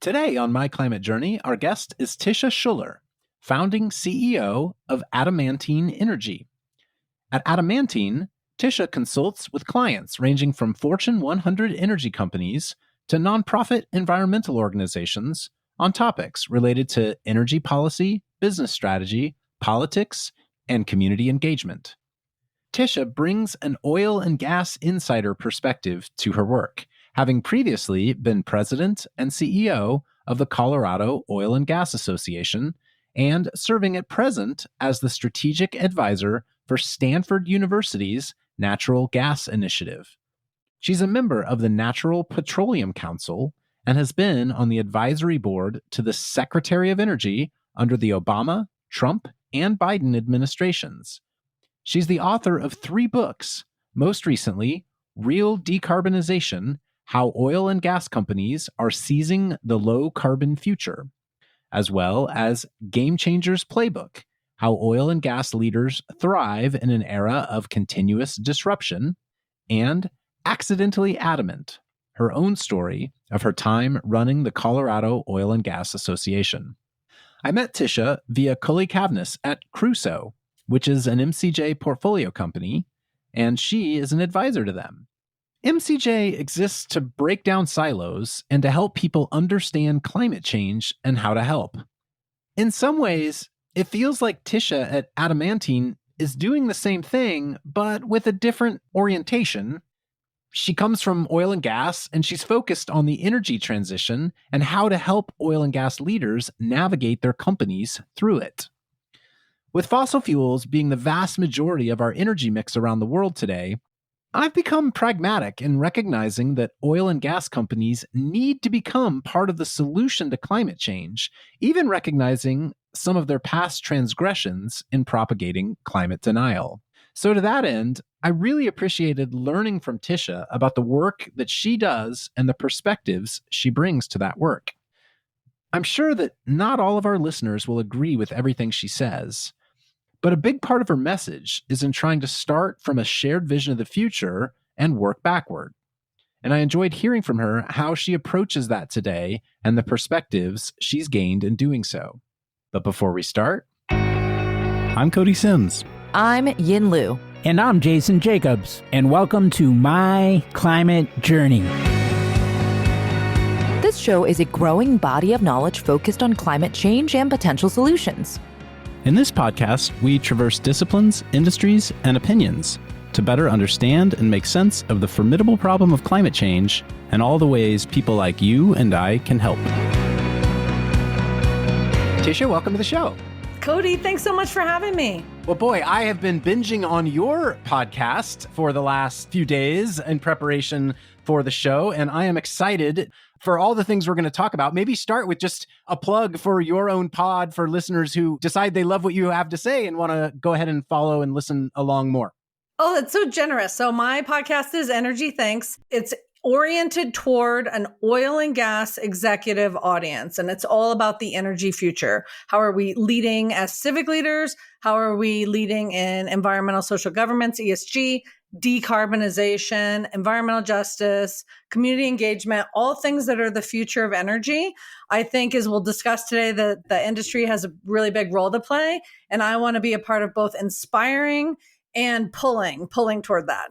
Today on My Climate Journey, our guest is Tisha Schuller, founding CEO of Adamantine Energy. At Adamantine, Tisha consults with clients ranging from Fortune 100 energy companies to nonprofit environmental organizations on topics related to energy policy, business strategy, politics, and community engagement. Tisha brings an oil and gas insider perspective to her work, having previously been president and CEO of the Colorado Oil and Gas Association and serving at present as the strategic advisor for Stanford University's Natural Gas Initiative. She's a member of the Natural Petroleum Council and has been on the advisory board to the Secretary of Energy under the Obama, Trump, and Biden administrations. She's the author of 3 books, most recently, Real Decarbonization: How Oil and Gas Companies Are Seizing the Low Carbon Future, as well as Game Changers Playbook: How Oil and Gas Leaders Thrive in an Era of Continuous Disruption, and Accidentally Adamant, her own story of her time running the Colorado Oil and Gas Association. I met Tisha via Cully Cavness at Crusoe, which is an MCJ portfolio company, and she is an advisor to them. MCJ exists to break down silos and to help people understand climate change and how to help. In some ways, it feels like Tisha at Adamantine is doing the same thing, but with a different orientation. She comes from oil and gas, and she's focused on the energy transition and how to help oil and gas leaders navigate their companies through it. With fossil fuels being the vast majority of our energy mix around the world today, I've become pragmatic in recognizing that oil and gas companies need to become part of the solution to climate change, even recognizing some of their past transgressions in propagating climate denial. So to that end, I really appreciated learning from Tisha about the work that she does and the perspectives she brings to that work. I'm sure that not all of our listeners will agree with everything she says, but a big part of her message is in trying to start from a shared vision of the future and work backward. And I enjoyed hearing from her how she approaches that today and the perspectives she's gained in doing so. But before we start, I'm Cody Sims. I'm Yin Lu. And I'm Jason Jacobs. And welcome to My Climate Journey. This show is a growing body of knowledge focused on climate change and potential solutions. In this podcast, we traverse disciplines, industries, and opinions to better understand and make sense of the formidable problem of climate change and all the ways people like you and I can help. Tisha, welcome to the show. Cody, thanks so much for having me. Well, boy, I have been binging on your podcast for the last few days in preparation for the show, and I am excited for all the things we're going to talk about. Maybe start with just a plug for your own pod for listeners who decide they love what you have to say and want to go ahead and follow and listen along more. Oh, that's so generous. So my podcast is Energy Thanks. It's oriented toward an oil and gas executive audience, and it's all about the energy future. How are we leading as civic leaders? How are we leading in environmental social governmance, ESG, decarbonization, environmental justice, community engagement, all things that are the future of energy? I think, as we'll discuss today, that the industry has a really big role to play, and I want to be a part of both inspiring and pulling toward that.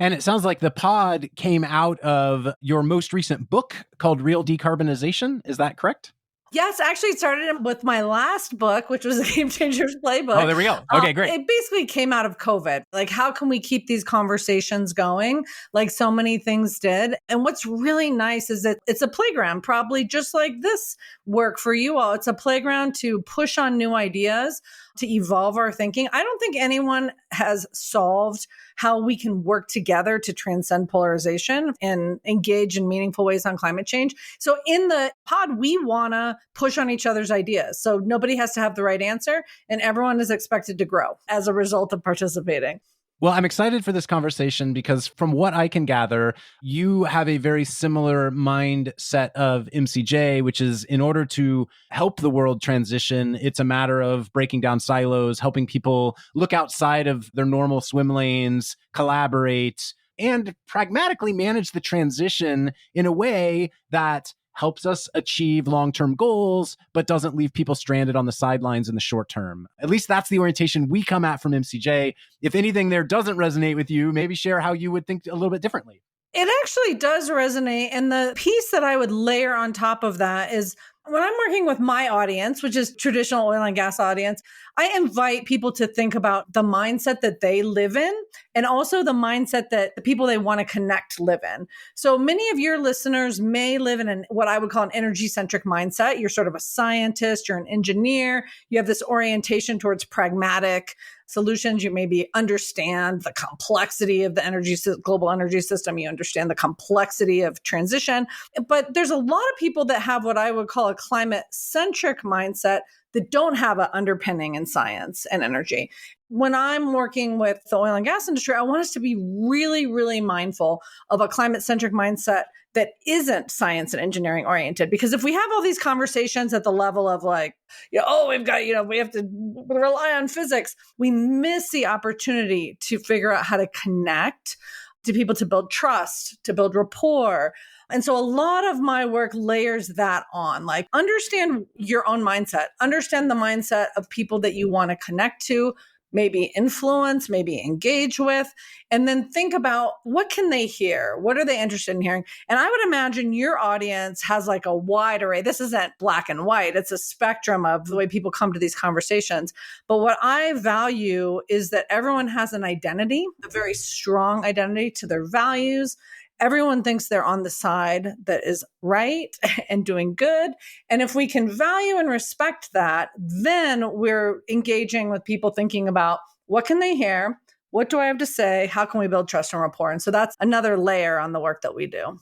And it sounds like the pod came out of your most recent book called Real Decarbonization. Is that correct? Yes, actually it started with my last book, which was the Game Changers Playbook. Oh, there we go. Okay, great. It basically came out of COVID. Like, how can we keep these conversations going like so many things did? And what's really nice is that it's a playground, probably just like this work for you all. It's a playground to push on new ideas, to evolve our thinking. I don't think anyone has solved how we can work together to transcend polarization and engage in meaningful ways on climate change. So in the pod, we want to push on each other's ideas. So nobody has to have the right answer, and everyone is expected to grow as a result of participating. Well, I'm excited for this conversation because from what I can gather, you have a very similar mindset of MCJ, which is in order to help the world transition, it's a matter of breaking down silos, helping people look outside of their normal swim lanes, collaborate, and pragmatically manage the transition in a way that helps us achieve long-term goals, but doesn't leave people stranded on the sidelines in the short term. At least that's the orientation we come at from MCJ. If anything there doesn't resonate with you, maybe share how you would think a little bit differently. It actually does resonate. And the piece that I would layer on top of that is when I'm working with my audience, which is traditional oil and gas audience, I invite people to think about the mindset that they live in and also the mindset that the people they want to connect live in. So many of your listeners may live in what I would call an energy centric mindset. You're sort of a scientist, you're an engineer, you have this orientation towards pragmatic solutions. You maybe understand the complexity of the global energy system. You understand the complexity of transition. But there's a lot of people that have what I would call a climate centric mindset that don't have an underpinning in science and energy. When I'm working with the oil and gas industry, I want us to be really, really mindful of a climate centric mindset that isn't science and engineering oriented. Because if we have all these conversations at the level of like, we have to rely on physics, we miss the opportunity to figure out how to connect to people, to build trust, to build rapport. And so a lot of my work layers that on, like understand your own mindset, understand the mindset of people that you want to connect to, maybe influence, maybe engage with, and then think about what can they hear? What are they interested in hearing? And I would imagine your audience has like a wide array. This isn't black and white. It's a spectrum of the way people come to these conversations. But what I value is that everyone has an identity, a very strong identity to their values. Everyone thinks they're on the side that is right and doing good. And if we can value and respect that, then we're engaging with people thinking about what can they hear? What do I have to say? How can we build trust and rapport? And so that's another layer on the work that we do.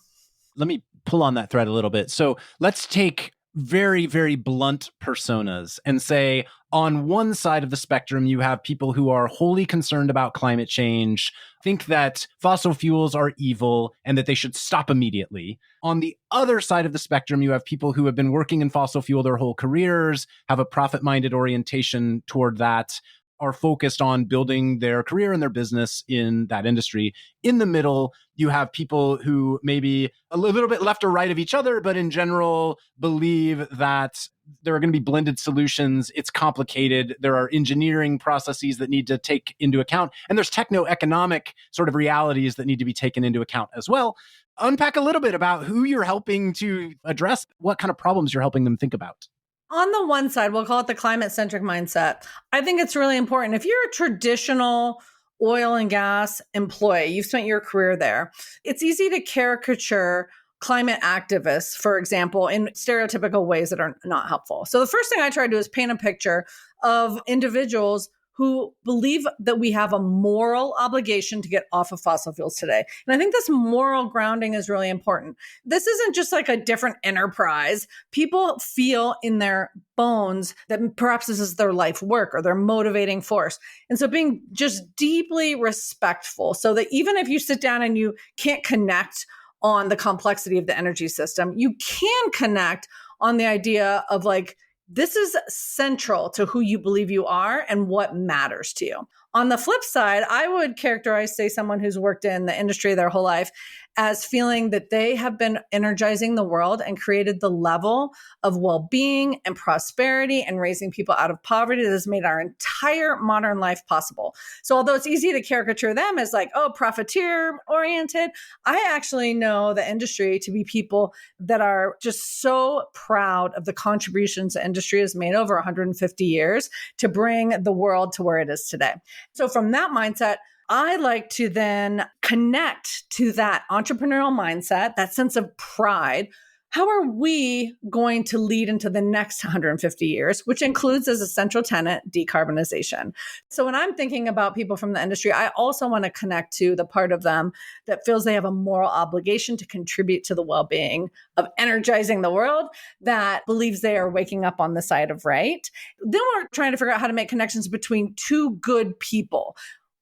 Let me pull on that thread a little bit. So let's take very, very blunt personas and say on one side of the spectrum, you have people who are wholly concerned about climate change, think that fossil fuels are evil and that they should stop immediately. On the other side of the spectrum, you have people who have been working in fossil fuel their whole careers, have a profit-minded orientation toward that, are focused on building their career and their business in that industry. In the middle, you have people who maybe a little bit left or right of each other, but in general believe that there are going to be blended solutions. It's complicated. There are engineering processes that need to take into account, and there's techno-economic sort of realities that need to be taken into account as well. Unpack a little bit about who you're helping to address, what kind of problems you're helping them think about. On the one side, we'll call it the climate-centric mindset. I think it's really important. If you're a traditional oil and gas employee, you've spent your career there, it's easy to caricature climate activists, for example, in stereotypical ways that are not helpful. So the first thing I try to do is paint a picture of individuals who believe that we have a moral obligation to get off of fossil fuels today. And I think this moral grounding is really important. This isn't just like a different enterprise. People feel in their bones that perhaps this is their life work or their motivating force. And so being just deeply respectful so that even if you sit down and you can't connect on the complexity of the energy system, you can connect on the idea of like, this is central to who you believe you are and what matters to you. On the flip side, I would characterize, say, someone who's worked in the industry their whole life as feeling that they have been energizing the world and created the level of well-being and prosperity and raising people out of poverty that has made our entire modern life possible. So although it's easy to caricature them as like, oh, profiteer oriented, I actually know the industry to be people that are just so proud of the contributions the industry has made over 150 years to bring the world to where it is today. So from that mindset, I like to then connect to that entrepreneurial mindset, that sense of pride. How are we going to lead into the next 150 years, which includes as a central tenet, decarbonization? So when I'm thinking about people from the industry, I also want to connect to the part of them that feels they have a moral obligation to contribute to the well-being of energizing the world, that believes they are waking up on the side of right. Then we're trying to figure out how to make connections between two good people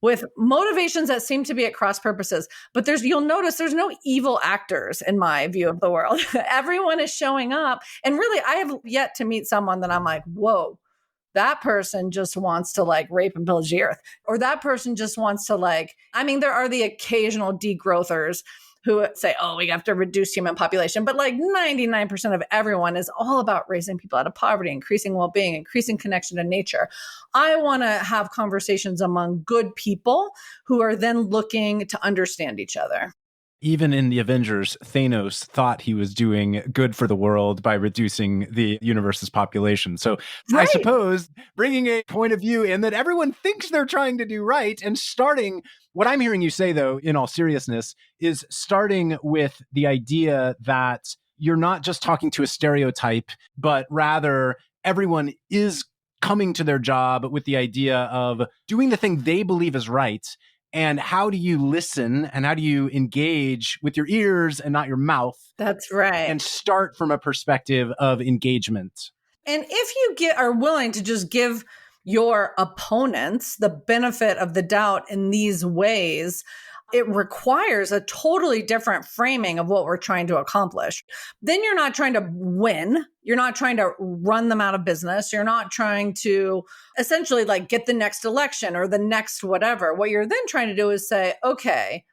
with motivations that seem to be at cross purposes. But you'll notice there's no evil actors in my view of the world. Everyone is showing up. And really, I have yet to meet someone that I'm like, whoa, that person just wants to like rape and pillage the earth. Or that person just wants to there are the occasional degrowthers who say, oh, we have to reduce human population. But like 99% of everyone is all about raising people out of poverty, increasing well-being, increasing connection to nature. I want to have conversations among good people who are then looking to understand each other. Even in the Avengers, Thanos thought he was doing good for the world by reducing the universe's population. So I suppose bringing a point of view in that everyone thinks they're trying to do right and starting, what I'm hearing you say, though, in all seriousness, is starting with the idea that you're not just talking to a stereotype, but rather everyone is coming to their job with the idea of doing the thing they believe is right. And how do you listen and how do you engage with your ears and not your mouth? That's right. And start from a perspective of engagement. And if you are willing to just give your opponents the benefit of the doubt in these ways, it requires a totally different framing of what we're trying to accomplish. Then you're not trying to win. You're not trying to run them out of business. You're not trying to essentially like get the next election or the next whatever. What you're then trying to do is say, okay,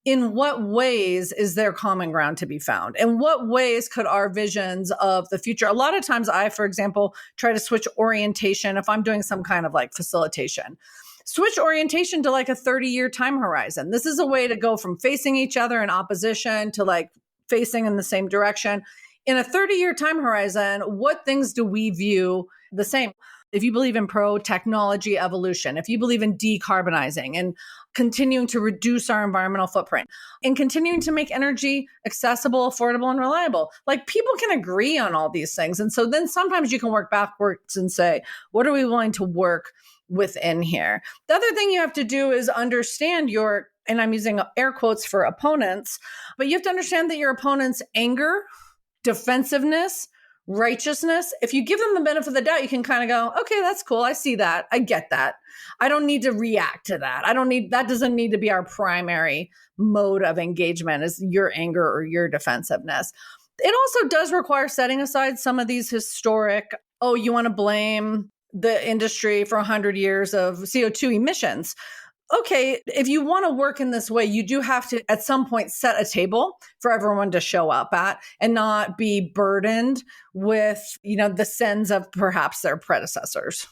in what ways is there common ground to be found? In what ways could our visions of the future? A lot of times I, for example, try to switch orientation if I'm doing some kind of like facilitation. Switch orientation to like a 30-year time horizon. This is a way to go from facing each other in opposition to like facing in the same direction. In a 30-year time horizon, what things do we view the same? If you believe in pro-technology evolution, if you believe in decarbonizing and continuing to reduce our environmental footprint and continuing to make energy accessible, affordable, and reliable, like people can agree on all these things. And so then sometimes you can work backwards and say, what are we willing to work within here? The other thing you have to do is understand your, and I'm using air quotes for opponents, but you have to understand that your opponent's anger, defensiveness, righteousness, if you give them the benefit of the doubt, you can kind of go, okay, that's cool. I see that. I get that. I don't need to react to that. That doesn't need to be our primary mode of engagement is your anger or your defensiveness. It also does require setting aside some of these historic, oh, you want to blame the industry for 100 years of CO2 emissions. Okay, if you want to work in this way, you do have to at some point set a table for everyone to show up at and not be burdened with, the sins of perhaps their predecessors.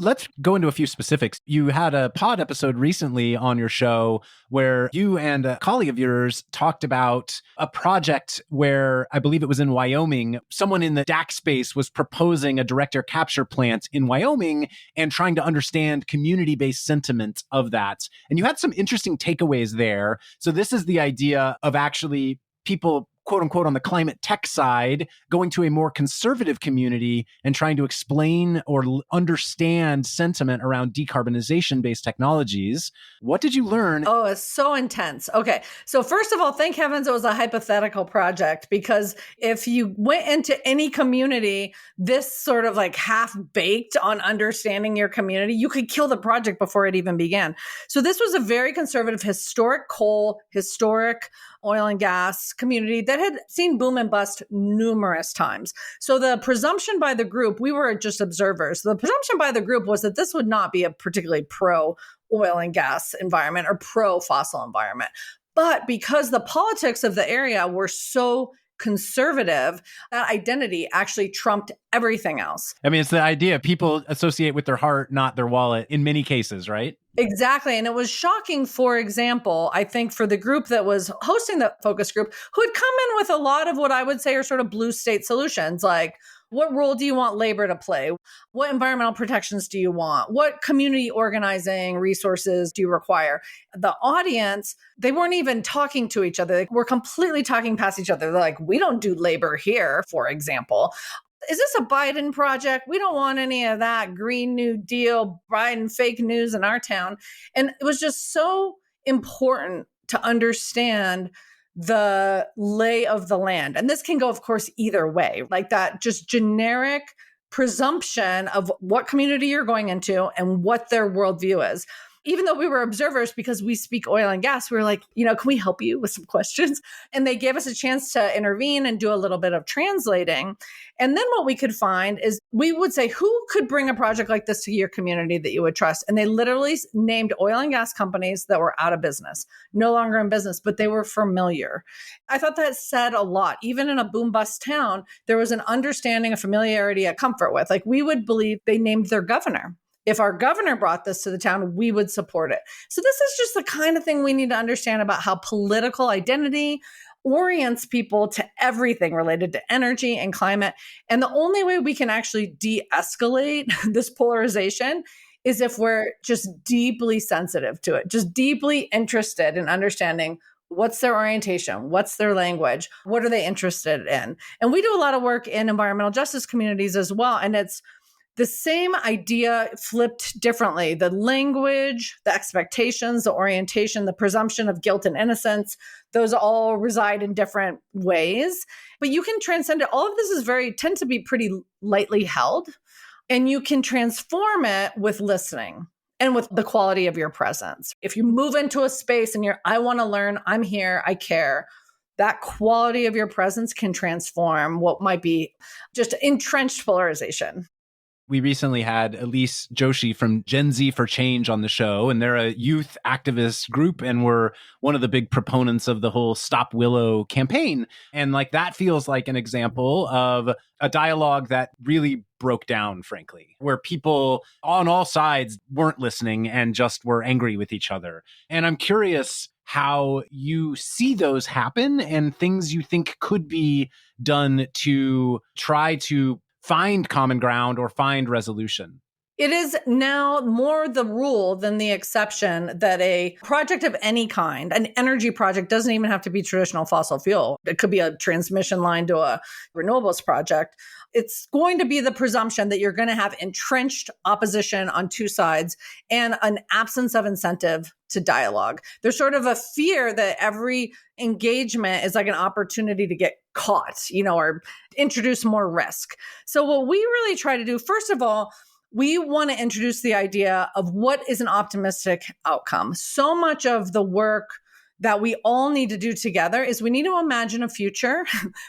Let's go into a few specifics. You had a pod episode recently on your show where you and a colleague of yours talked about a project where I believe it was in Wyoming. Someone in the DAC space was proposing a direct air capture plant in Wyoming and trying to understand community-based sentiment of that. And you had some interesting takeaways there. So this is the idea of actually people, quote unquote, on the climate tech side, going to a more conservative community and trying to explain or understand sentiment around decarbonization-based technologies. What did you learn? Oh, it's so intense. Okay. So first of all, thank heavens it was a hypothetical project, because if you went into any community, this sort of like half-baked on understanding your community, you could kill the project before it even began. So this was a very conservative, historic coal, historic oil and gas community that had seen boom and bust numerous times. So the presumption by the group, we were just observers. The presumption by the group was that this would not be a particularly pro oil and gas environment or pro fossil environment. But because the politics of the area were so conservative, that identity actually trumped everything else. I mean, it's the idea people associate with their heart, not their wallet in many cases, right? Exactly. And it was shocking, for example, I think for the group that was hosting the focus group, who had come in with a lot of what I would say are sort of blue state solutions, like what role do you want labor to play? What environmental protections do you want? What community organizing resources do you require? The audience, they weren't even talking to each other. They were completely talking past each other. They're like, we don't do labor here, for example. Is this a Biden project? We don't want any of that Green New Deal, Biden fake news in our town. And it was just so important to understand the lay of the land. And this can go, of course, either way, like that just generic presumption of what community you're going into and what their worldview is. even though we were observers, because we speak oil and gas, we were like, can we help you with some questions? And they gave us a chance to intervene and do a little bit of translating. And then what we could find is we would say, who could bring a project like this to your community that you would trust? And they literally named oil and gas companies that were out of business, no longer in business, but they were familiar. I thought that said a lot. Even in a boom bust town, there was an understanding, a familiarity, a comfort with. Like we would believe they named their governor. If our governor brought this to the town, we would support it. So this is just the kind of thing we need to understand about how political identity orients people to everything related to energy and climate. And the only way we can actually de-escalate this polarization is if we're just deeply sensitive to it, just deeply interested in understanding what's their orientation, what's their language, what are they interested in. And we do a lot of work in environmental justice communities as well. And it's the same idea flipped differently. The language, the expectations, the orientation, the presumption of guilt and innocence, those all reside in different ways. But you can transcend it. All of this tend to be pretty lightly held. And you can transform it with listening and with the quality of your presence. If you move into a space and I want to learn, I'm here, I care, that quality of your presence can transform what might be just entrenched polarization. We recently had Elise Joshi from Gen Z for Change on the show, and they're a youth activist group, and we're one of the big proponents of the whole Stop Willow campaign. And like that feels like an example of a dialogue that really broke down, frankly, where people on all sides weren't listening and just were angry with each other. And I'm curious how you see those happen and things you think could be done to try to find common ground or find resolution. It is now more the rule than the exception that a project of any kind, an energy project, doesn't even have to be traditional fossil fuel. It could be a transmission line to a renewables project. It's going to be the presumption that you're going to have entrenched opposition on two sides and an absence of incentive to dialogue. There's sort of a fear that every engagement is like an opportunity to get caught, or introduce more risk. So what we really try to do, first of all, we want to introduce the idea of what is an optimistic outcome. So much of the work that we all need to do together is we need to imagine a future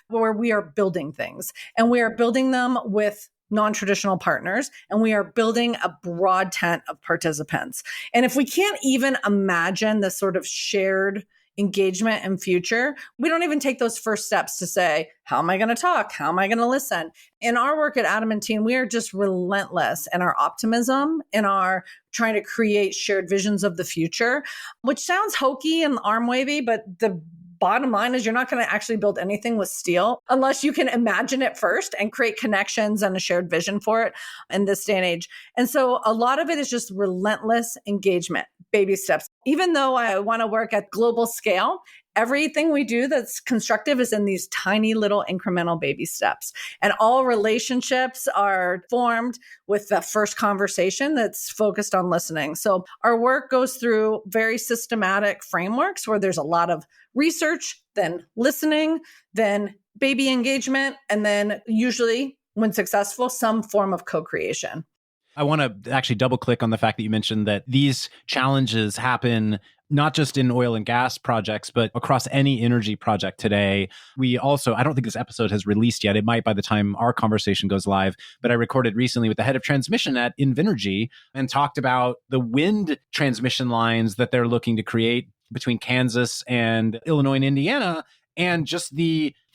where we are building things, and we are building them with non-traditional partners, and we are building a broad tent of participants. And if we can't even imagine this sort of shared engagement and future, we don't even take those first steps to say, how am I going to talk? How am I going to listen? In our work at Adamantine, we are just relentless in our optimism, in our trying to create shared visions of the future, which sounds hokey and arm wavy, but the bottom line is you're not going to actually build anything with steel unless you can imagine it first and create connections and a shared vision for it in this day and age. And so a lot of it is just relentless engagement, baby steps. Even though I want to work at global scale, everything we do that's constructive is in these tiny little incremental baby steps. And all relationships are formed with the first conversation that's focused on listening. So our work goes through very systematic frameworks where there's a lot of research, then listening, then baby engagement, and then usually, when successful, some form of co-creation. I want to actually double click on the fact that you mentioned that these challenges happen not just in oil and gas projects, but across any energy project today. We also, I don't think this episode has released yet. It might by the time our conversation goes live, but I recorded recently with the head of transmission at Invenergy and talked about the wind transmission lines that they're looking to create between Kansas and Illinois and Indiana. And just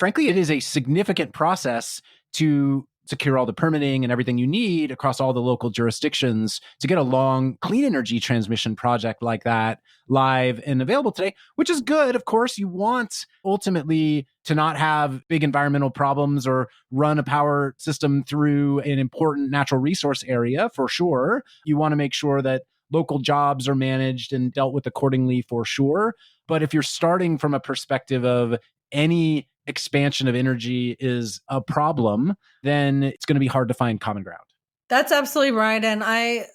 frankly, it is a significant process to secure all the permitting and everything you need across all the local jurisdictions to get a long clean energy transmission project like that live and available today, which is good. Of course, you want ultimately to not have big environmental problems or run a power system through an important natural resource area for sure. You want to make sure that local jobs are managed and dealt with accordingly for sure. But if you're starting from a perspective of any expansion of energy is a problem, then it's going to be hard to find common ground. That's absolutely right. And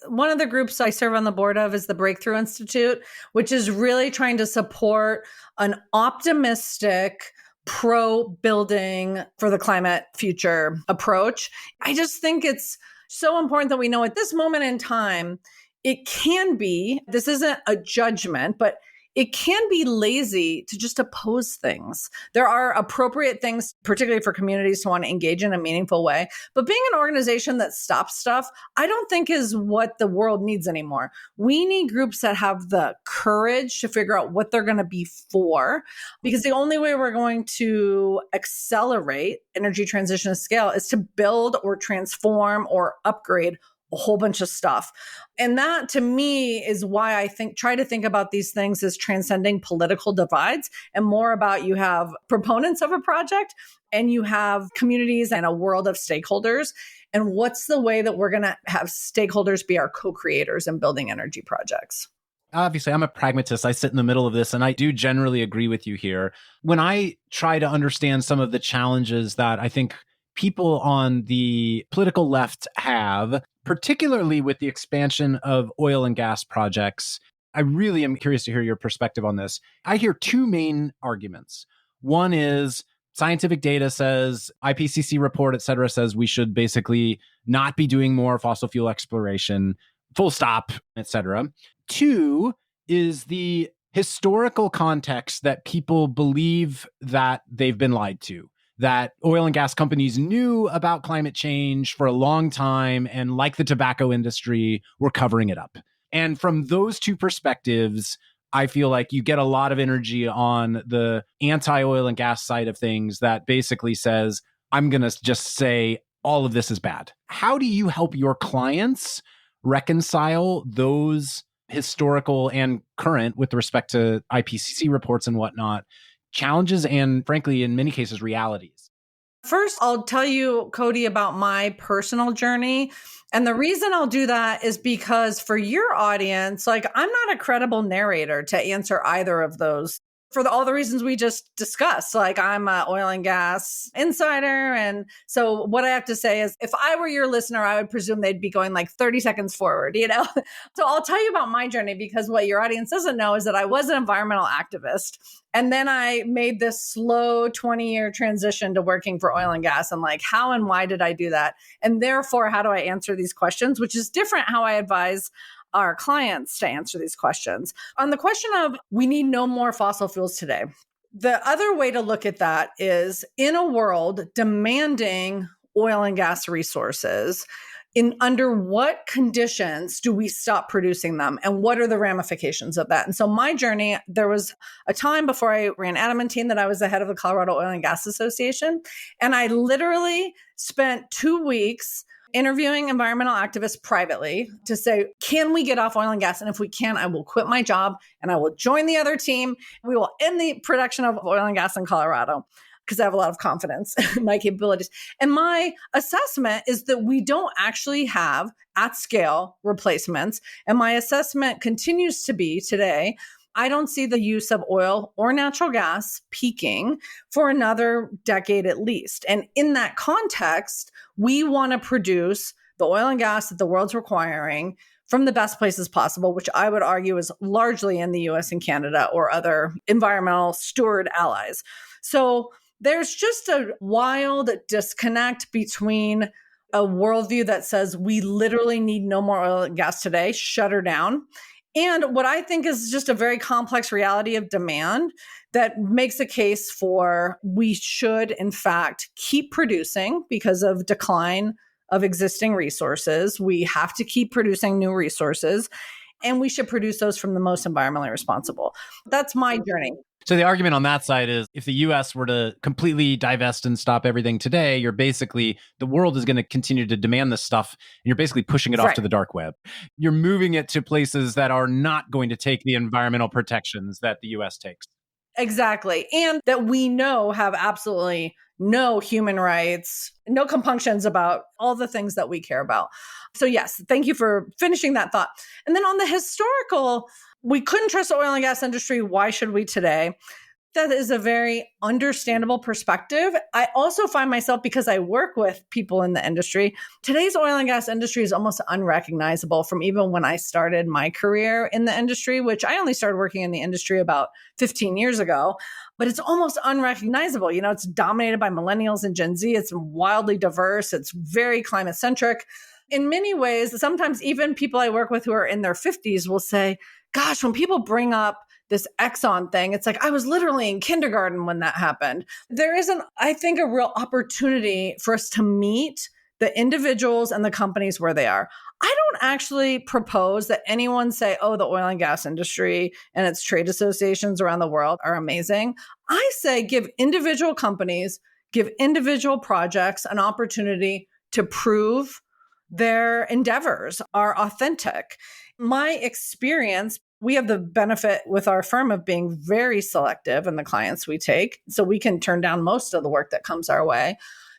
one of the groups I serve on the board of is the Breakthrough Institute, which is really trying to support an optimistic, pro-building for the climate future approach. I just think it's so important that we know at this moment in time, it can be, this isn't a judgment, but it can be lazy to just oppose things. There are appropriate things, particularly for communities to want to engage in a meaningful way. But being an organization that stops stuff, I don't think is what the world needs anymore. We need groups that have the courage to figure out what they're going to be for, because the only way we're going to accelerate energy transition at scale is to build or transform or upgrade a whole bunch of stuff. And that to me is why I try to think about these things as transcending political divides and more about you have proponents of a project and you have communities and a world of stakeholders. And what's the way that we're going to have stakeholders be our co-creators in building energy projects? Obviously, I'm a pragmatist. I sit in the middle of this, and I do generally agree with you here. When I try to understand some of the challenges that I think people on the political left have, particularly with the expansion of oil and gas projects, I really am curious to hear your perspective on this. I hear two main arguments. One is scientific data says, IPCC report, et cetera, says we should basically not be doing more fossil fuel exploration, full stop, et cetera. Two is the historical context that people believe that they've been lied to, that oil and gas companies knew about climate change for a long time and, like the tobacco industry, were covering it up. And from those two perspectives, I feel like you get a lot of energy on the anti-oil and gas side of things that basically says, I'm going to just say all of this is bad. How do you help your clients reconcile those historical and current, with respect to IPCC reports and whatnot, challenges and, frankly, in many cases, realities? First, I'll tell you, Cody, about my personal journey. And the reason I'll do that is because for your audience, like, I'm not a credible narrator to answer either of those for all the reasons we just discussed. Like, I'm an oil and gas insider. And so what I have to say is, if I were your listener, I would presume they'd be going like 30 seconds forward, you know? So I'll tell you about my journey, because what your audience doesn't know is that I was an environmental activist. And then I made this slow 20-year transition to working for oil and gas. And like, how and why did I do that? And therefore, how do I answer these questions, which is different how I advise our clients to answer these questions. On the question of we need no more fossil fuels today, the other way to look at that is, in a world demanding oil and gas resources, under what conditions do we stop producing them, and what are the ramifications of that? And so my journey, there was a time before I ran Adamantine that I was the head of the Colorado Oil and Gas Association. And I literally spent 2 weeks interviewing environmental activists privately to say, can we get off oil and gas? And if we can, I will quit my job and I will join the other team. We will end the production of oil and gas in Colorado, because I have a lot of confidence in my capabilities. And my assessment is that we don't actually have at scale replacements. And my assessment continues to be today, I don't see the use of oil or natural gas peaking for another decade at least. And in that context, we want to produce the oil and gas that the world's requiring from the best places possible, which I would argue is largely in the US and Canada or other environmental steward allies. So there's just a wild disconnect between a worldview that says we literally need no more oil and gas today, shut her down, and what I think is just a very complex reality of demand that makes a case for we should, in fact, keep producing because of decline of existing resources. We have to keep producing new resources, and we should produce those from the most environmentally responsible. That's my journey. So the argument on that side is, if the US were to completely divest and stop everything today, you're basically, the world is going to continue to demand this stuff, and you're basically pushing it off to the dark web. You're moving it to places that are not going to take the environmental protections that the US takes. Exactly. And that we know have absolutely no human rights, no compunctions about all the things that we care about. So yes, thank you for finishing that thought. And then on the historical, we couldn't trust the oil and gas industry. Why should we today? That is a very understandable perspective. I also find myself, because I work with people in the industry, today's oil and gas industry is almost unrecognizable from even when I started my career in the industry, which I only started working in the industry about 15 years ago. but it's almost unrecognizable. It's dominated by millennials and Gen Z. It's wildly diverse. It's very climate centric. In many ways, sometimes even people I work with who are in their 50s will say, gosh, when people bring up this Exxon thing, it's like, I was literally in kindergarten when that happened. There isn't, I think, a real opportunity for us to meet the individuals and the companies where they are. I don't actually propose that anyone say, oh, the oil and gas industry and its trade associations around the world are amazing. I say give individual companies, give individual projects an opportunity to prove their endeavors are authentic. My experience, we have the benefit with our firm of being very selective in the clients we take, so we can turn down most of the work that comes our way.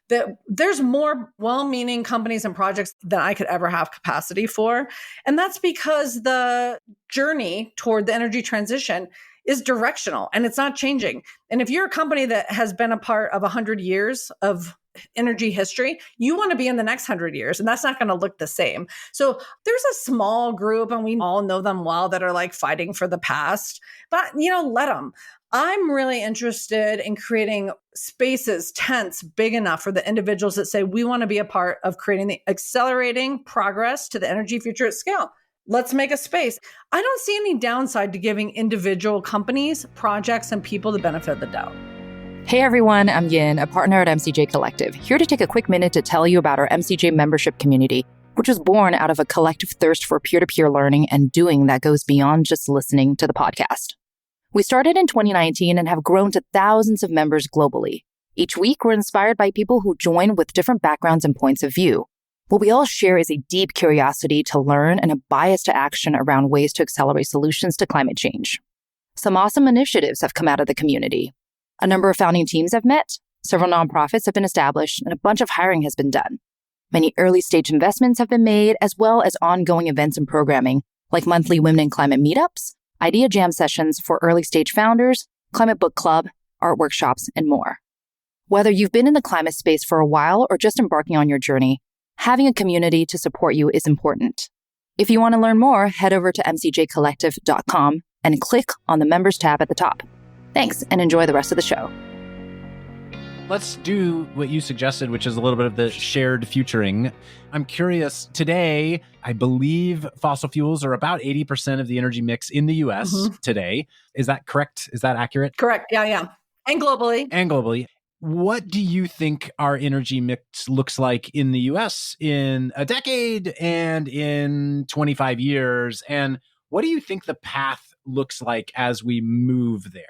That there's more well-meaning companies and projects than I could ever have capacity for. And that's because the journey toward the energy transition is directional and it's not changing. And if you're a company that has been a part of 100 years of energy history, you want to be in the next 100 years, and that's not going to look the same. So there's a small group, and we all know them well, that are like fighting for the past, but let them. I'm really interested in creating spaces, tents big enough for the individuals that say, we want to be a part of creating the accelerating progress to the energy future at scale. Let's make a space. I don't see any downside to giving individual companies, projects, and people the benefit of the doubt. Hey everyone, I'm Yin, a partner at MCJ Collective, here to take a quick minute to tell you about our MCJ membership community, which was born out of a collective thirst for peer-to-peer learning and doing that goes beyond just listening to the podcast. We started in 2019 and have grown to thousands of members globally. Each week, we're inspired by people who join with different backgrounds and points of view. What we all share is a deep curiosity to learn and a bias to action around ways to accelerate solutions to climate change. Some awesome initiatives have come out of the community. A number of founding teams have met, several nonprofits have been established, and a bunch of hiring has been done. Many early-stage investments have been made, as well as ongoing events and programming, like monthly Women in Climate meetups, idea jam sessions for early-stage founders, climate book club, art workshops, and more. Whether you've been in the climate space for a while or just embarking on your journey, having a community to support you is important. If you want to learn more, head over to mcjcollective.com and click on the Members tab at the top. Thanks, and enjoy the rest of the show. Let's do what you suggested, which is a little bit of the shared futuring. I'm curious, today, I believe fossil fuels are about 80% of the energy mix in the US today. Is that correct? Is that accurate? Correct. Yeah. And globally. What do you think our energy mix looks like in the US in a decade and in 25 years? And what do you think the path looks like as we move there?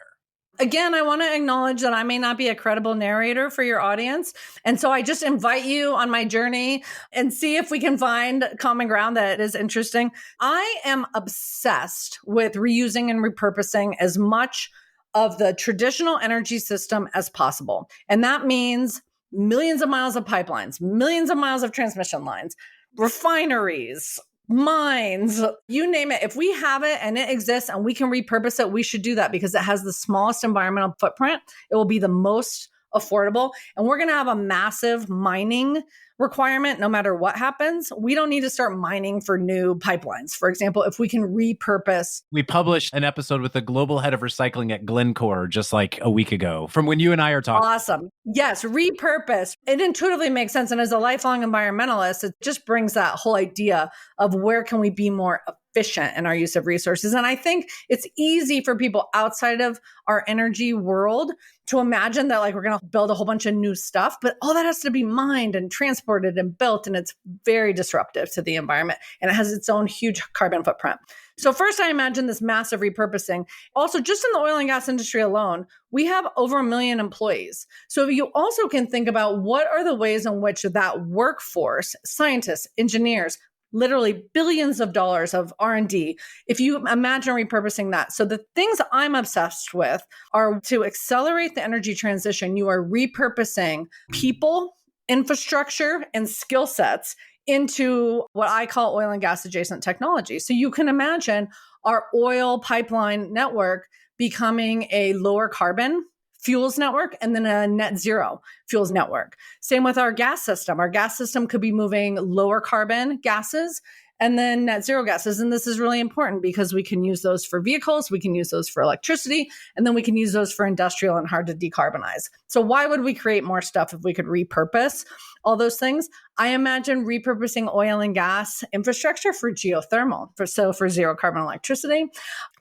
Again, I want to acknowledge that I may not be a credible narrator for your audience. And so I just invite you on my journey and see if we can find common ground that is interesting. I am obsessed with reusing and repurposing as much of the traditional energy system as possible. And that means millions of miles of pipelines, millions of miles of transmission lines, refineries, mines, you name it. If we have it and it exists and we can repurpose it, we should do that because it has the smallest environmental footprint. It will be the most affordable. And we're going to have a massive mining requirement no matter what happens. We don't need to start mining for new pipelines. For example, if we can repurpose. We published an episode with the global head of recycling at Glencore just like a week ago from when you and I are talking. Awesome. Yes, repurpose. It intuitively makes sense. And as a lifelong environmentalist, it just brings that whole idea of where can we be more efficient in our use of resources. And I think it's easy for people outside of our energy world to imagine that like we're going to build a whole bunch of new stuff, but all that has to be mined and transported and built. And it's very disruptive to the environment. And it has its own huge carbon footprint. So first, I imagine this massive repurposing. Also, just in the oil and gas industry alone, we have over 1 million employees. So you also can think about what are the ways in which that workforce, scientists, engineers, literally billions of dollars of R&D, if you imagine repurposing that. So the things I'm obsessed with are to accelerate the energy transition. You are repurposing people, infrastructure, and skill sets into what I call oil and gas adjacent technology. So you can imagine our oil pipeline network becoming a lower carbon fuels network and then a net zero fuels network. Same with our gas system. Our gas system could be moving lower carbon gases and then net zero gases. And this is really important because we can use those for vehicles, we can use those for electricity, and then we can use those for industrial and hard to decarbonize. So why would we create more stuff if we could repurpose all those things? I imagine repurposing oil and gas infrastructure for geothermal, for zero carbon electricity.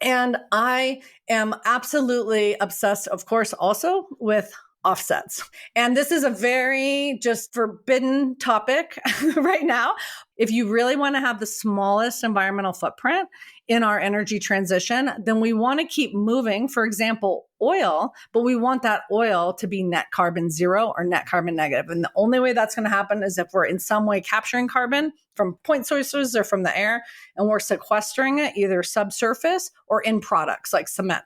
And I am absolutely obsessed, of course, also with offsets. And this is a very just forbidden topic right now. If you really want to have the smallest environmental footprint in our energy transition, then we want to keep moving, for example, oil, but we want that oil to be net carbon zero or net carbon negative. And the only way that's going to happen is if we're in some way capturing carbon from point sources or from the air, and we're sequestering it either subsurface or in products like cement.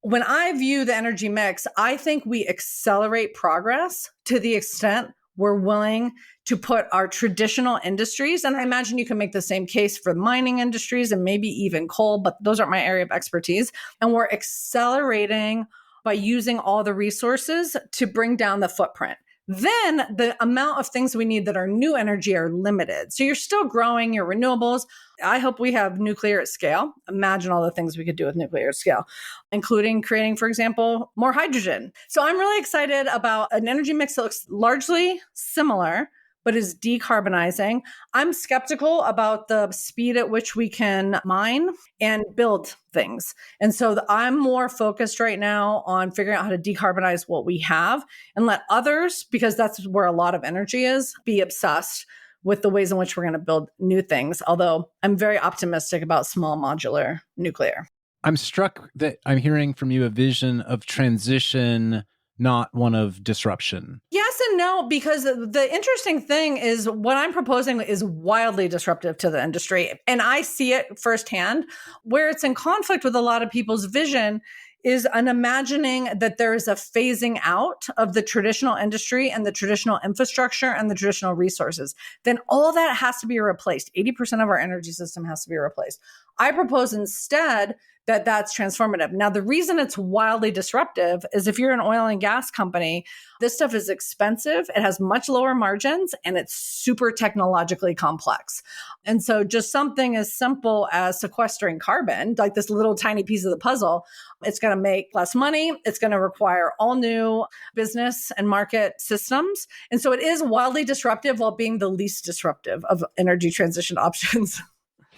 When I view the energy mix, I think we accelerate progress to the extent we're willing to put our traditional industries, and I imagine you can make the same case for mining industries and maybe even coal, but those aren't my area of expertise. And we're accelerating by using all the resources to bring down the footprint. Then the amount of things we need that are new energy are limited. So you're still growing your renewables. I hope we have nuclear at scale. Imagine all the things we could do with nuclear at scale, including creating, for example, more hydrogen. So I'm really excited about an energy mix that looks largely similar, but is decarbonizing. I'm skeptical about the speed at which we can mine and build things. And so I'm more focused right now on figuring out how to decarbonize what we have and let others, because that's where a lot of energy is, be obsessed with the ways in which we're going to build new things. Although I'm very optimistic about small modular nuclear. I'm struck that I'm hearing from you a vision of transition, not one of disruption. Yes and no, because the interesting thing is what I'm proposing is wildly disruptive to the industry. And I see it firsthand. Where it's in conflict with a lot of people's vision is an imagining that there is a phasing out of the traditional industry and the traditional infrastructure and the traditional resources. Then all that has to be replaced. 80% of our energy system has to be replaced. I propose instead that that's transformative. Now, the reason it's wildly disruptive is if you're an oil and gas company, this stuff is expensive, it has much lower margins, and it's super technologically complex. And so just something as simple as sequestering carbon, like this little tiny piece of the puzzle, it's going to make less money. It's going to require all new business and market systems. And so it is wildly disruptive while being the least disruptive of energy transition options.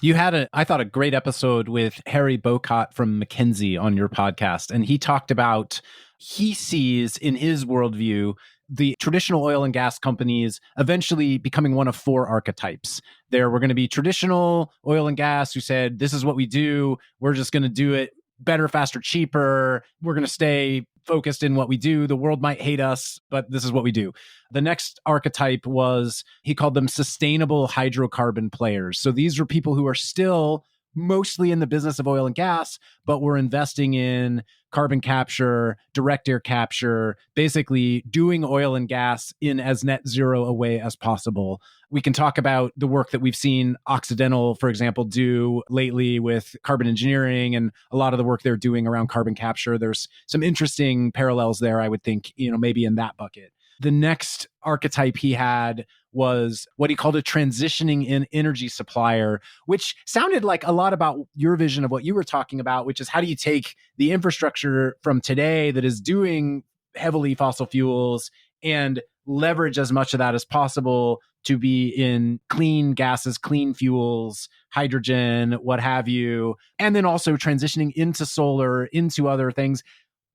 You had I thought, a great episode with Harry Bocott from McKinsey on your podcast. And he talked about, he sees in his worldview, the traditional oil and gas companies eventually becoming one of four archetypes. There were going to be traditional oil and gas who said, this is what we do. We're just going to do it better, faster, cheaper. We're going to stay focused in what we do. The world might hate us, but this is what we do. The next archetype was, he called them sustainable hydrocarbon players. So these were people who are still mostly in the business of oil and gas, but we're investing in carbon capture, direct air capture, basically doing oil and gas in as net zero a way as possible. We can talk about the work that we've seen Occidental, for example, do lately with carbon engineering and a lot of the work they're doing around carbon capture. There's some interesting parallels there, I would think, maybe in that bucket. The next archetype he had was what he called a transitioning in energy supplier, which sounded like a lot about your vision of what you were talking about, which is how do you take the infrastructure from today that is doing heavily fossil fuels and leverage as much of that as possible to be in clean gases, clean fuels, hydrogen, what have you, and then also transitioning into solar, into other things.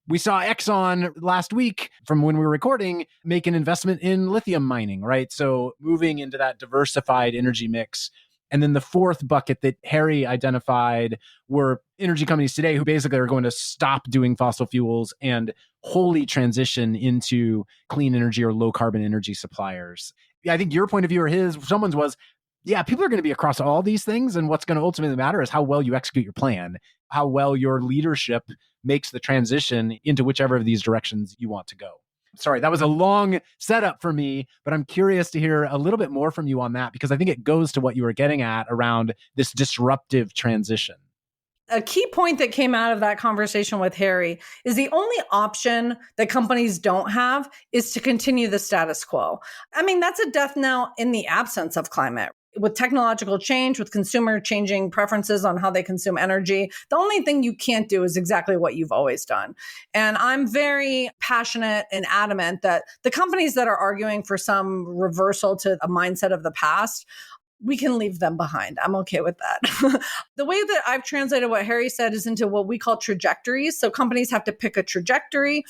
We saw Exxon last week, from when we were recording, make an investment in lithium mining, right? So moving into that diversified energy mix. And then the fourth bucket that Harry identified were energy companies today who basically are going to stop doing fossil fuels and wholly transition into clean energy or low carbon energy suppliers. Yeah, I think your point of view or his, someone's was, yeah, people are going to be across all these things. And what's going to ultimately matter is how well you execute your plan, how well your leadership makes the transition into whichever of these directions you want to go. Sorry, that was a long setup for me, but I'm curious to hear a little bit more from you on that, because I think it goes to what you were getting at around this disruptive transition. A key point that came out of that conversation with Harry is the only option that companies don't have is to continue the status quo. I mean, that's a death knell in the absence of climate. with technological change, with consumer changing preferences on how they consume energy, the only thing you can't do is exactly what you've always done. And I'm very passionate and adamant that the companies that are arguing for some reversal to a mindset of the past, we can leave them behind. I'm okay with that. The way that I've translated what Harry said is into what we call trajectories. So companies have to pick a trajectory.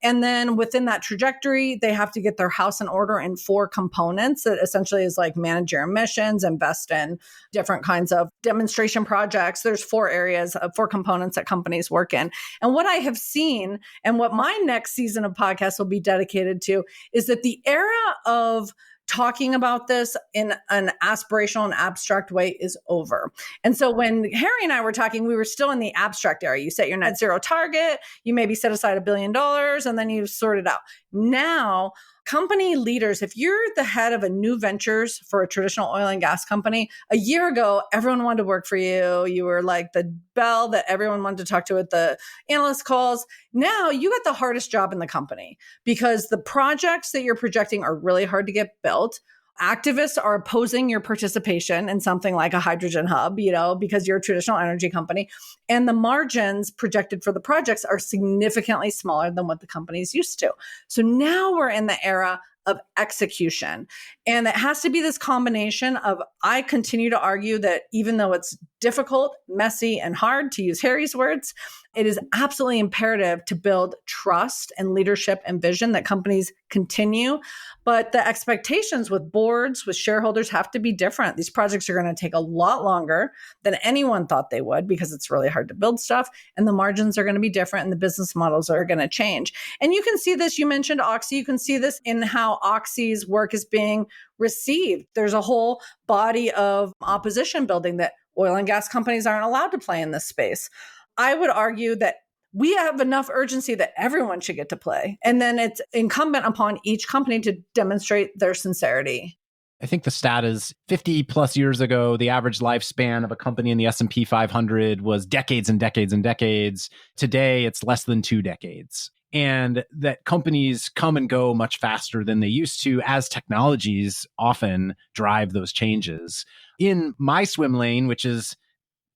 And then within that trajectory, they have to get their house in order in 4 components that essentially is like manage your emissions, invest in different kinds of demonstration projects. There's 4 areas of 4 components that companies work in. And what I have seen and what my next season of podcasts will be dedicated to is that the era of talking about this in an aspirational and abstract way is over. And so when Harry and I were talking, we were still in the abstract area. You set your net zero target, you maybe set aside $1 billion, and then you sort it out. Now, company leaders, if you're the head of a new ventures for a traditional oil and gas company, a year ago, everyone wanted to work for you. You were like the bell that everyone wanted to talk to at the analyst calls. Now you got the hardest job in the company because the projects that you're projecting are really hard to get built. Activists are opposing your participation in something like a hydrogen hub, because you're a traditional energy company. And the margins projected for the projects are significantly smaller than what the company's used to. So now we're in the era of execution. And it has to be this combination of, I continue to argue that even though it's difficult, messy, and hard, to use Harry's words, it is absolutely imperative to build trust and leadership and vision that companies continue. But the expectations with boards, with shareholders have to be different. These projects are going to take a lot longer than anyone thought they would because it's really hard to build stuff. And the margins are going to be different and the business models are going to change. And you can see this, you mentioned Oxy, you can see this in how Oxy's work is being received. There's a whole body of opposition building that oil and gas companies aren't allowed to play in this space. I would argue that we have enough urgency that everyone should get to play. And then it's incumbent upon each company to demonstrate their sincerity. I think the stat is 50 plus years ago, the average lifespan of a company in the S&P 500 was decades and decades and decades. Today, it's less than 2 decades. And that companies come and go much faster than they used to as technologies often drive those changes. In my swim lane, which is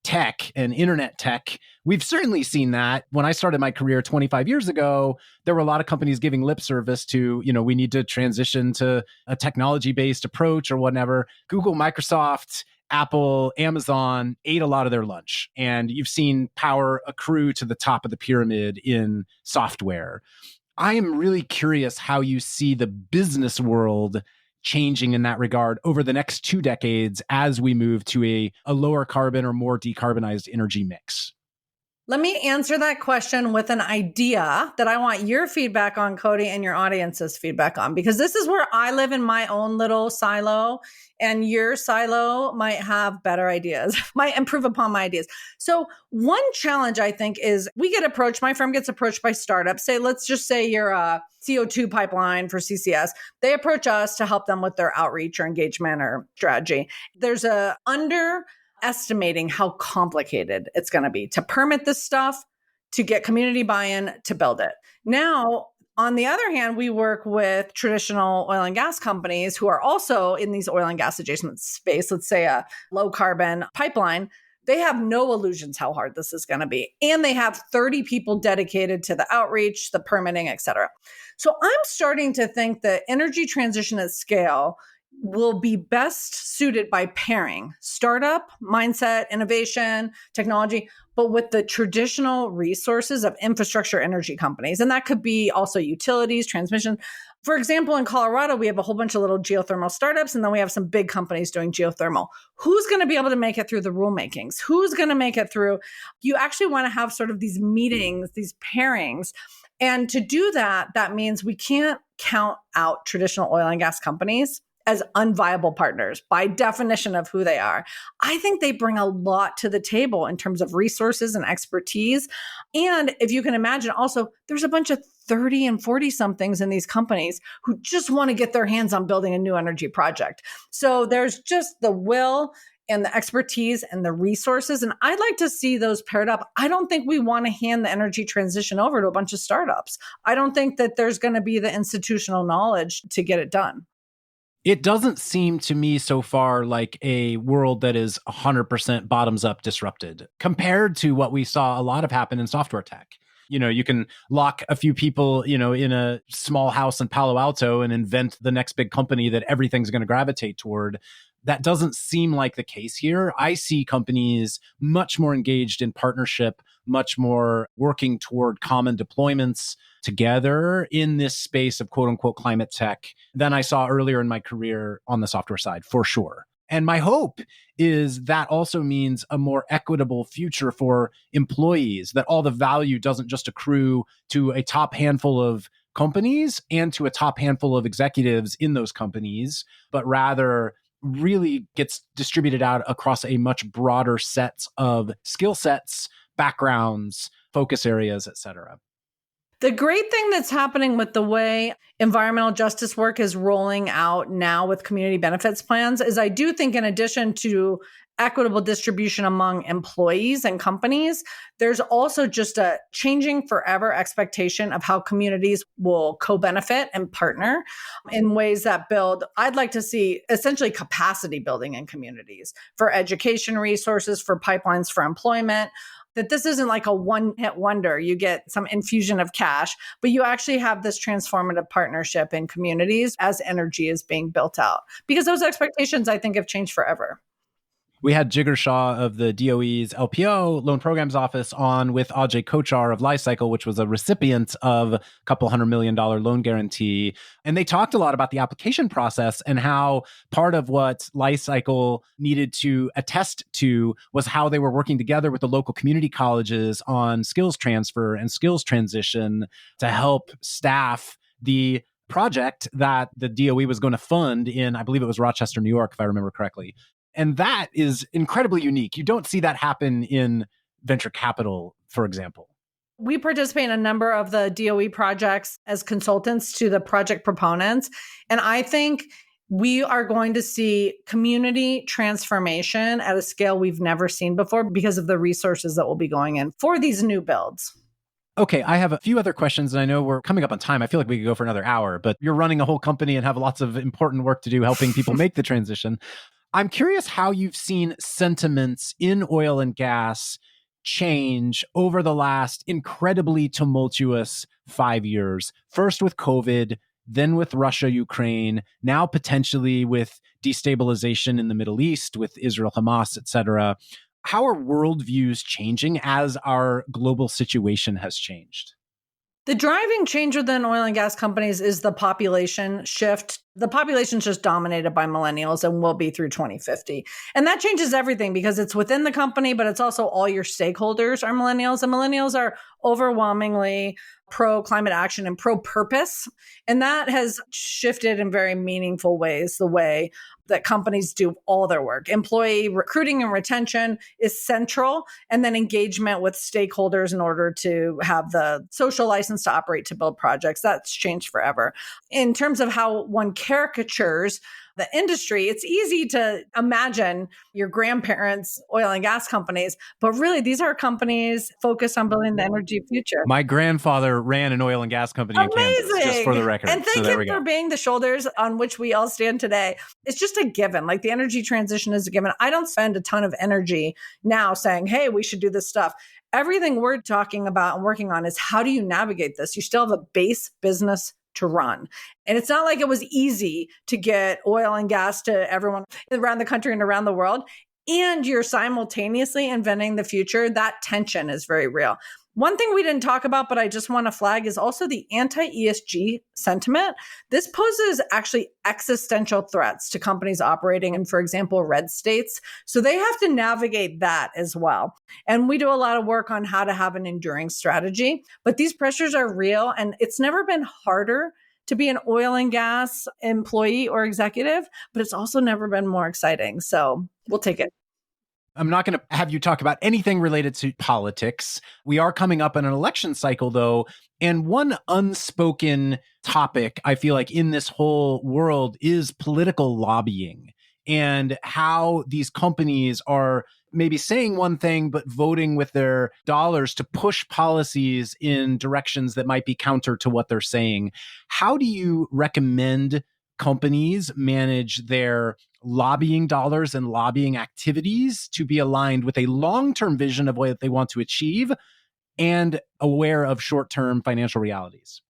tech and internet tech, we've certainly seen that. When I started my career 25 years ago, there were a lot of companies giving lip service to, we need to transition to a technology-based approach or whatever. Google, Microsoft, Apple, Amazon ate a lot of their lunch. And you've seen power accrue to the top of the pyramid in software. I am really curious how you see the business world changing in that regard over the next 2 decades as we move to a lower carbon or more decarbonized energy mix. Let me answer that question with an idea that I want your feedback on, Cody, and your audience's feedback on, because this is where I live in my own little silo, and your silo might have better ideas, might improve upon my ideas. So one challenge I think is we get approached, my firm gets approached by startups. Let's just say you're a CO2 pipeline for CCS. They approach us to help them with their outreach or engagement or strategy. There's a underestimating how complicated it's going to be to permit this stuff, to get community buy-in, to build it. Now, on the other hand, we work with traditional oil and gas companies who are also in these oil and gas adjacent space. Let's say a low carbon pipeline. They have no illusions how hard this is going to be. And they have 30 people dedicated to the outreach, the permitting, et cetera. So I'm starting to think that energy transition at scale will be best suited by pairing startup, mindset, innovation, technology, but with the traditional resources of infrastructure energy companies. And that could be also utilities, transmission. For example, in Colorado, we have a whole bunch of little geothermal startups, and then we have some big companies doing geothermal. Who's going to be able to make it through the rulemakings? Who's going to make it through? You actually want to have sort of these meetings, these pairings. And to do that, that means we can't count out traditional oil and gas companies as unviable partners by definition of who they are. I think they bring a lot to the table in terms of resources and expertise. And if you can imagine also, there's a bunch of 30 and 40 somethings in these companies who just want to get their hands on building a new energy project. So there's just the will and the expertise and the resources. And I'd like to see those paired up. I don't think we want to hand the energy transition over to a bunch of startups. I don't think that there's going to be the institutional knowledge to get it done. It doesn't seem to me so far like a world that is 100% bottoms up disrupted compared to what we saw a lot of happen in software tech. You can lock a few people, in a small house in Palo Alto and invent the next big company that everything's going to gravitate toward. That doesn't seem like the case here. I see companies much more engaged in partnership, much more working toward common deployments together in this space of quote unquote climate tech than I saw earlier in my career on the software side, for sure. And my hope is that also means a more equitable future for employees, that all the value doesn't just accrue to a top handful of companies and to a top handful of executives in those companies, but rather really gets distributed out across a much broader set of skill sets, backgrounds, focus areas, et cetera. The great thing that's happening with the way environmental justice work is rolling out now with community benefits plans is I do think in addition to equitable distribution among employees and companies, there's also just a changing forever expectation of how communities will co-benefit and partner in ways that build, I'd like to see essentially capacity building in communities for education resources, for pipelines for employment, that this isn't like a one-hit wonder. You get some infusion of cash, but you actually have this transformative partnership in communities as energy is being built out. Because those expectations, I think, have changed forever. We had Jigar Shah of the DOE's LPO, Loan Programs Office, on with Ajay Kochar of Lifecycle, which was a recipient of a couple $100 million loan guarantee. And they talked a lot about the application process and how part of what Lifecycle needed to attest to was how they were working together with the local community colleges on skills transfer and skills transition to help staff the project that the DOE was going to fund in, I believe it was Rochester, New York, if I remember correctly. And that is incredibly unique. You don't see that happen in venture capital, for example. We participate in a number of the DOE projects as consultants to the project proponents. And I think we are going to see community transformation at a scale we've never seen before because of the resources that will be going in for these new builds. Okay, I have a few other questions, and I know we're coming up on time. I feel like we could go for another hour, but you're running a whole company and have lots of important work to do helping people make the transition. I'm curious how you've seen sentiments in oil and gas change over the last incredibly tumultuous 5 years. First with COVID, then with Russia, Ukraine, now potentially with destabilization in the Middle East, with Israel, Hamas, et cetera. How are worldviews changing as our global situation has changed? The driving change within oil and gas companies is the population shift. The population's just dominated by millennials and will be through 2050. And that changes everything because it's within the company, but it's also all your stakeholders are millennials. And millennials are overwhelmingly pro climate action and pro purpose. And that has shifted in very meaningful ways the way that companies do all their work. Employee recruiting and retention is central, and then engagement with stakeholders in order to have the social license to operate to build projects. That's changed forever. In terms of how one caricatures the industry, it's easy to imagine your grandparents' oil and gas companies, but really these are companies focused on building the energy future. My grandfather ran an oil and gas company in Kansas, just for the record. And thank him for being the shoulders on which we all stand today. It's just a given. Like the energy transition is a given. I don't spend a ton of energy now saying, hey, we should do this stuff. Everything we're talking about and working on is how do you navigate this? You still have a base business to run. And it's not like it was easy to get oil and gas to everyone around the country and around the world. And you're simultaneously inventing the future. That tension is very real. One thing we didn't talk about, but I just want to flag is also the anti-ESG sentiment. This poses actually existential threats to companies operating in, for example, red states. So they have to navigate that as well. And we do a lot of work on how to have an enduring strategy, but these pressures are real. And it's never been harder to be an oil and gas employee or executive, but it's also never been more exciting. So we'll take it. I'm not going to have you talk about anything related to politics. We are coming up on an election cycle, though. And one unspoken topic, I feel like, in this whole world is political lobbying and how these companies are maybe saying one thing, but voting with their dollars to push policies in directions that might be counter to what they're saying. How do you recommend companies manage their lobbying dollars and lobbying activities to be aligned with a long-term vision of what they want to achieve and aware of short-term financial realities.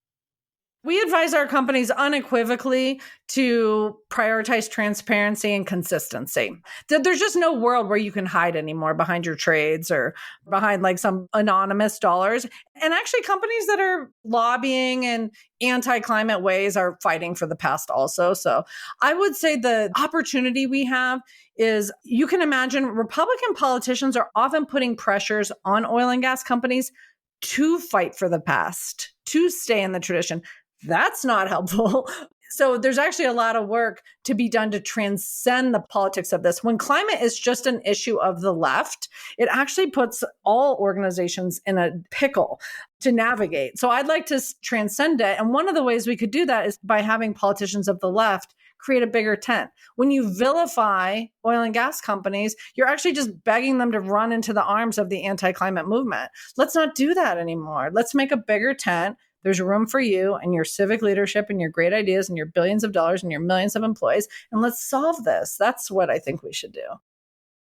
We advise our companies unequivocally to prioritize transparency and consistency. There's just no world where you can hide anymore behind your trades or behind like some anonymous dollars. And actually, companies that are lobbying in anti-climate ways are fighting for the past also. So I would say the opportunity we have is, you can imagine Republican politicians are often putting pressures on oil and gas companies to fight for the past, to stay in the tradition. That's not helpful. So there's actually a lot of work to be done to transcend the politics of this. When climate is just an issue of the left, it actually puts all organizations in a pickle to navigate. So I'd like to transcend it. And one of the ways we could do that is by having politicians of the left create a bigger tent. When you vilify oil and gas companies, you're actually just begging them to run into the arms of the anti-climate movement. Let's not do that anymore. Let's make a bigger tent. There's room for you and your civic leadership and your great ideas and your billions of dollars and your millions of employees. And let's solve this. That's what I think we should do.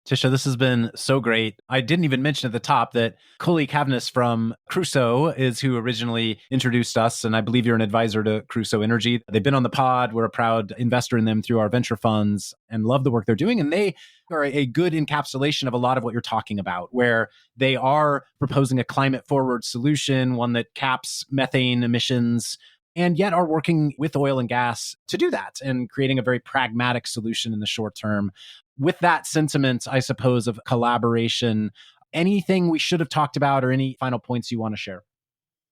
Tisha, this has been so great. I didn't even mention at the top that Cully Cavness from Crusoe is who originally introduced us, and I believe you're an advisor to Crusoe Energy. They've been on the pod. We're a proud investor in them through our venture funds and love the work they're doing. And they are a good encapsulation of a lot of what you're talking about, where they are proposing a climate-forward solution, one that caps methane emissions, and yet are working with oil and gas to do that and creating a very pragmatic solution in the short term. With that sentiment, I suppose, of collaboration, anything we should have talked about or any final points you want to share?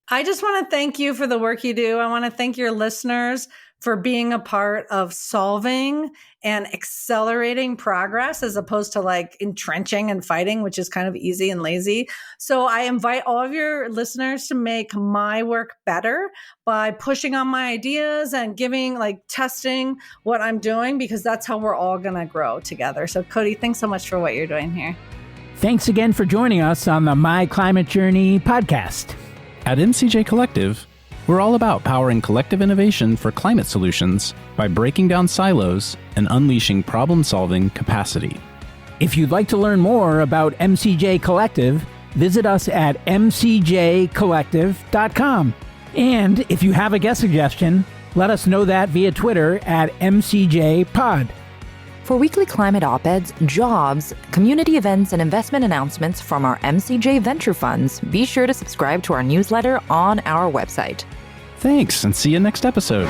I just want to thank you for the work you do. I want to thank your listeners for being a part of solving and accelerating progress as opposed to like entrenching and fighting, which is kind of easy and lazy. So I invite all of your listeners to make my work better by pushing on my ideas and testing what I'm doing, because that's how we're all going to grow together. So Cody, thanks so much for what you're doing here. Thanks again for joining us on the My Climate Journey podcast. At MCJ Collective, we're all about powering collective innovation for climate solutions by breaking down silos and unleashing problem-solving capacity. If you'd like to learn more about MCJ Collective, visit us at mcjcollective.com. And if you have a guest suggestion, let us know that via Twitter at MCJPod. For weekly climate op-eds, jobs, community events, and investment announcements from our MCJ venture funds, be sure to subscribe to our newsletter on our website. Thanks, and see you next episode.